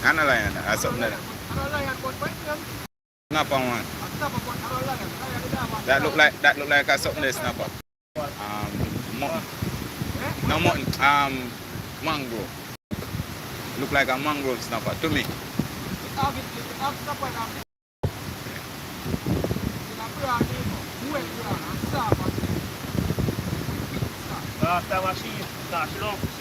And a lion or something like that. Snapper one. That look like a something there snapper. Mutton. No mutton. Mangrove. Look like a mangrove snapper to me. Last time she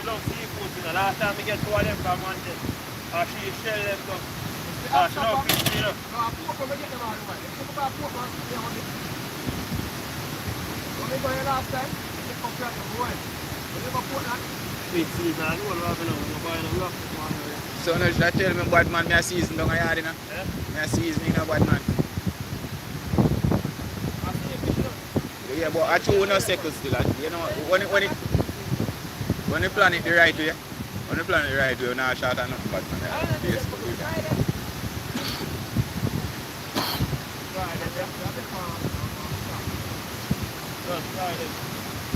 love seafood, you know. Last time we get two of them from Manchester. She shell them too. She love fish, you know. So now should I tell me bad man, me a season down a yard, you know? Me a season, you know, bad man. Yeah, but I chew no second still. You know, when you plan it the right way, you're not short enough, but man, yes,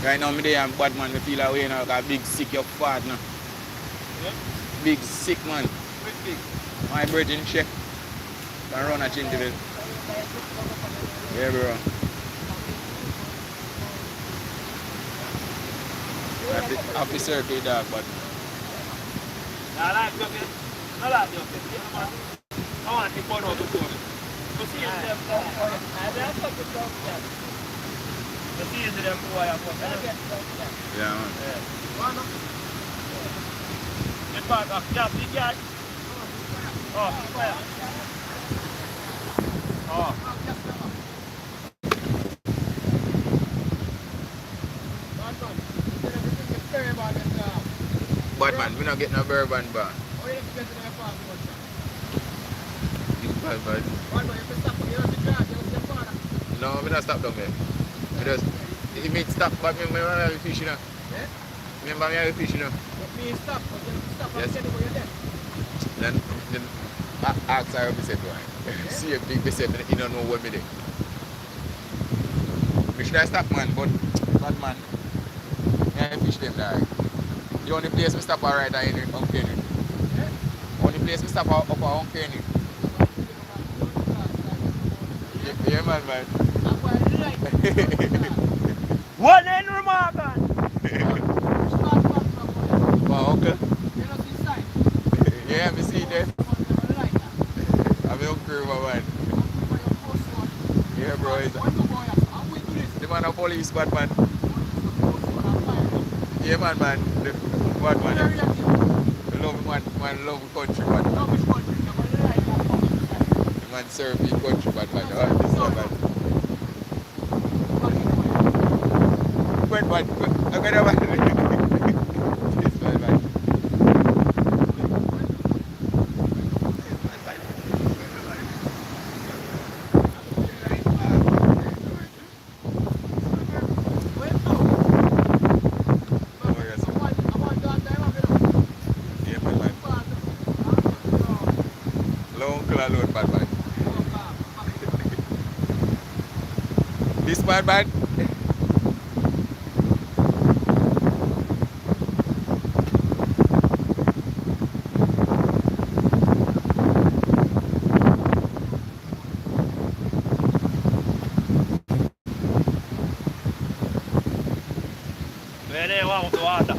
right now, me there and bad man, me feel away now, like a big sick your fat now. Yeah? Big sick man. Big. My breath in check. Can run a Chinchville. Yeah, bro. Off the circle dog, but I like you, okay? I like you, okay? I want to put out the phone. You see them, I don't talk to them. You see them boy, I put them. yeah, man. Get back up, yeah, big guy. Oh, fire. Oh. Bad man, we not get no bourbon bar. Bad. No, we not stop down there. We just, if me stop, but me have a fish, you know. Remember me have a fish, you know. But me stop, but you stop, yes. Then ask her if he said why. See a big bicep, you don't know what me do. We should have stopped, man, but bad man, I fish them there. The only place we stop right there in Uncanny. Only place we stop up at Uncanny. Yeah, man. What then remark on? My uncle? Yeah, I see that. I'm your uncle, my man. Yeah, bro. The man of police, bad man. Yeah, man. The bad man. The love man love country, man. The man serve the country, bad man. Oh, this is bad. Good man. Look at that man. This bad man. This bad man. Menee vaan tuota.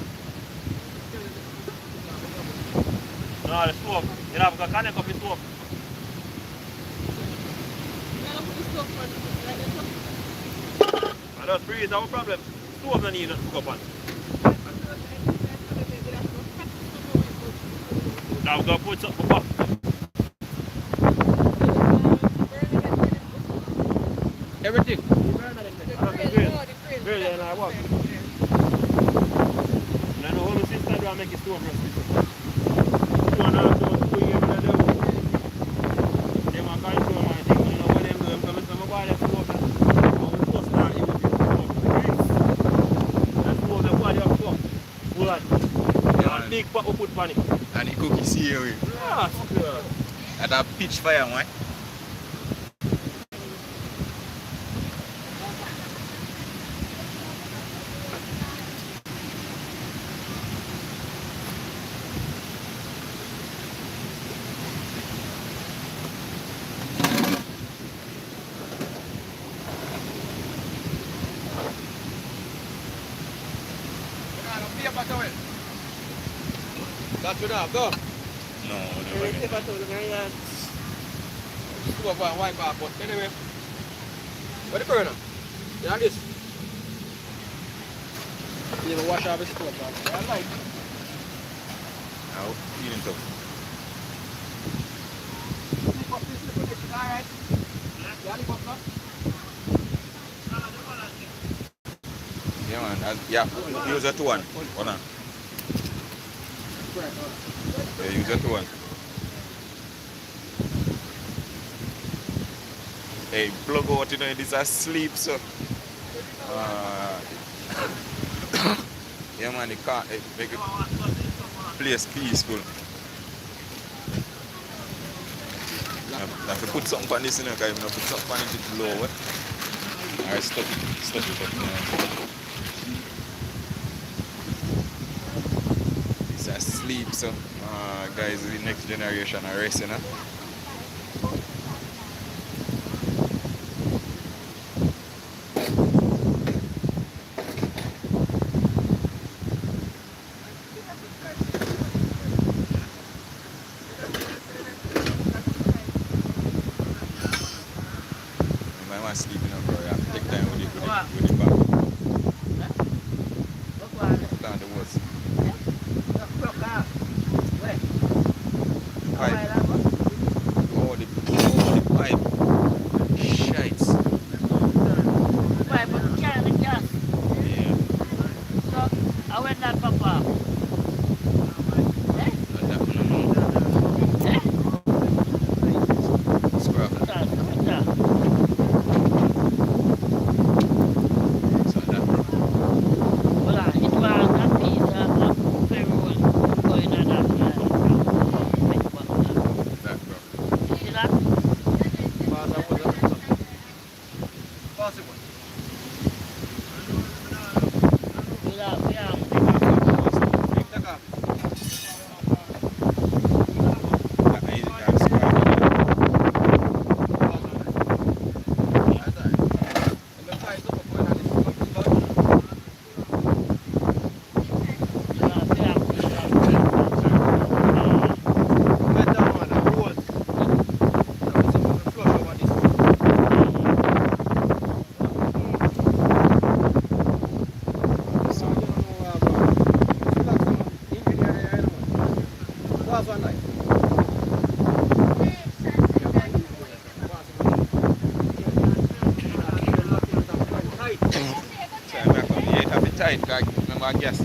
No, det står. Det där kan jag kopi stå. I don't breathe, no problem. Stå med ni på kopan. Now go put something up. Everything. Grill and I walk. And I know all the system do I make it stone rusty. So now to you have to do. Them are going to my thing, you know what them do, I'm coming to my body to go back. I'm supposed to start even that's all the body of fuck. Blood. Yeah, big pot we put on it. And the cookie see here. Yeah, sure. At a pitch fire, man. paper towel. That should have go. No, Paper towel, man. Go over and wipe off, but anyway. What the burner? You have this. You even wash off the stove, man. I like it. Now, feeling tough. Slip up this little bit, alright? Yeah, lift up now. Yeah, man. Yeah, use that one. Hold on. Yeah, use that one. Hey, plug out, you know, this is sleep, so. Yeah, man, it can't make the place peaceful. I have to put something on this, you know, because if I put something on it, it's low. Alright, stop it up. It's asleep, so guys, the next generation are resting, huh? My man sleeping up, bro. You have to take time with the back. Down the woods. Pipe. Oh, the pipe. Shites. Yeah. Not that one, no. Scrap. So that, bro. That, bro. Possible. That easy can scrap. So I'm back on the 8 of the tight, because remember I guess.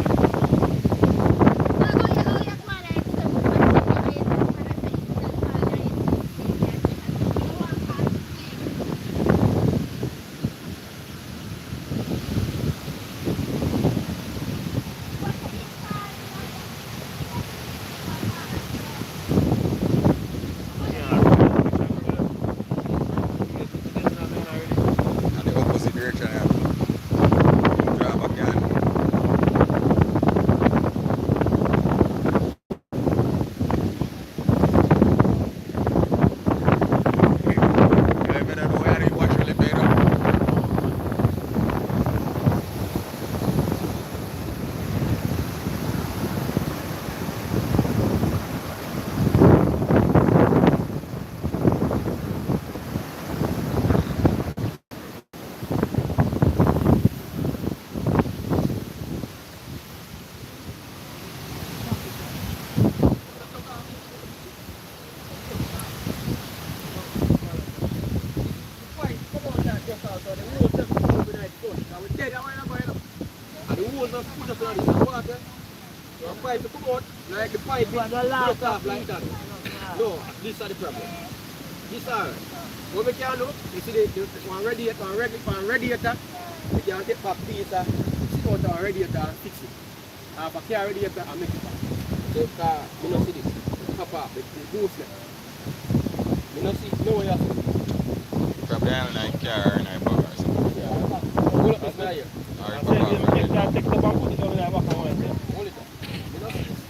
And the opposite direction, I have to drive again. You better know where you wash your better. Like the pipe is broke off like that. No, this is the problem. This is alright. What we can do, you see the one radiator, we can take back piece, sit out our radiator and fix it. Have a car radiator and make it back. So you don't see this, pop off, the goose left. You don't see, no way you see. Probably I don't know, car or not, or something. Yeah, pull up this guy here. Or pop off. Take the back, put it over there, back and one. Hold it up. You don't see this.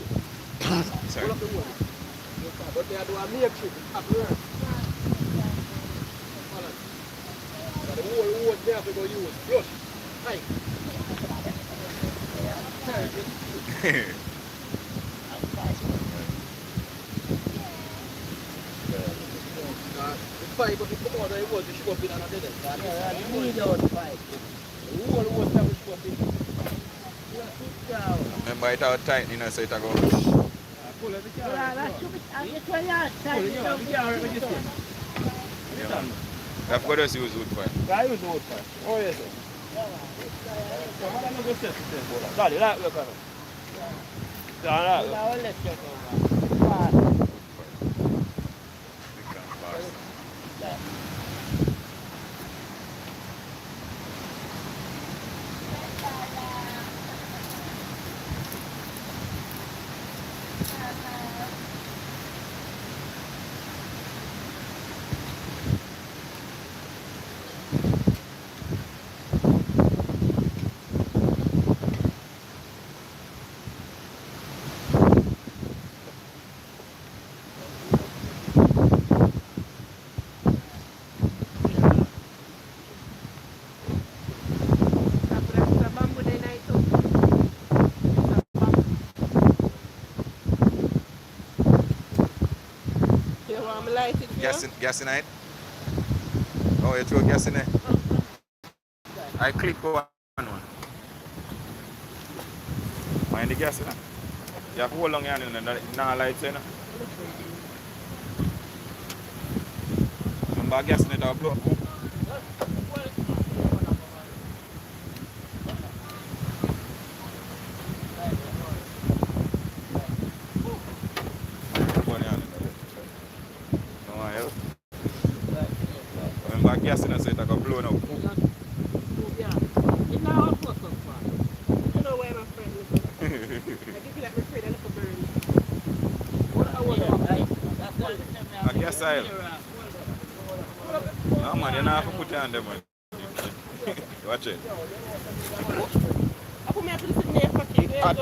Sorry. Pull up the wood. But they do a makeshift up here. The whole wood there to go use. Flush. Right. Five, but the order it was, you should have been another day. Yeah, need out five. Who was that was supposed to be? Remember it out tight, you know, so it go. Pull it, the car. I've got to use wood fire. I use wood fire. Oh, yes, sir. I'm going to set it. Daddy, that look at it. Gas in it? Oh, you throw gas in it? I click one. Mind the gas in it? You have to hold on here and now lights in it. Remember gas in it or blow? Gas in it so it can blow now. A gas oil. No man, you don't have to put it on them, man. Watch it. Hot.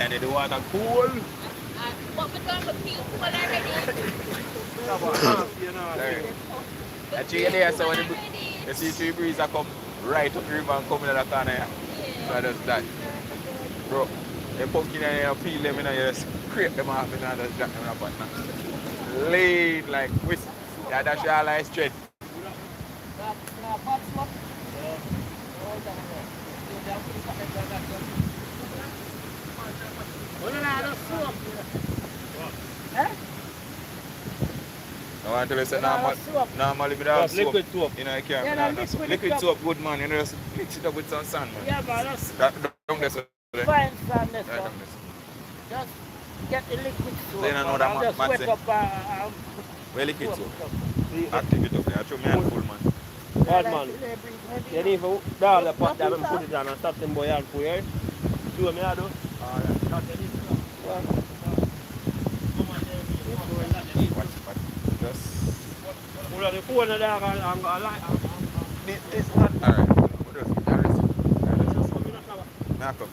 And the water cool. But we don't look cool already. Actually, there, so when the sea breeze come right up the river and come in the corner here. So that's that. Bro, the pumpkin and you peel them and you just scrape them off and just drop them in a pot now. Laid like whisk. Yeah, that's your like straight. I want to say normally without soap. Liquid soap. You know, you can't. Liquid soap good, man. You know, just mix it up with some sand, man. Yeah, but that's Don't get so. fine sand. Just get the liquid soap. Then I know that just man wet say. up Well, liquid soap. Active it up there. I show me handful, man. Bad man. You need to down the pot down and put it on and stop them boy and put it. Do me, I do. Just. Pull out the phone there and light. This one. Alright. What else? Now come.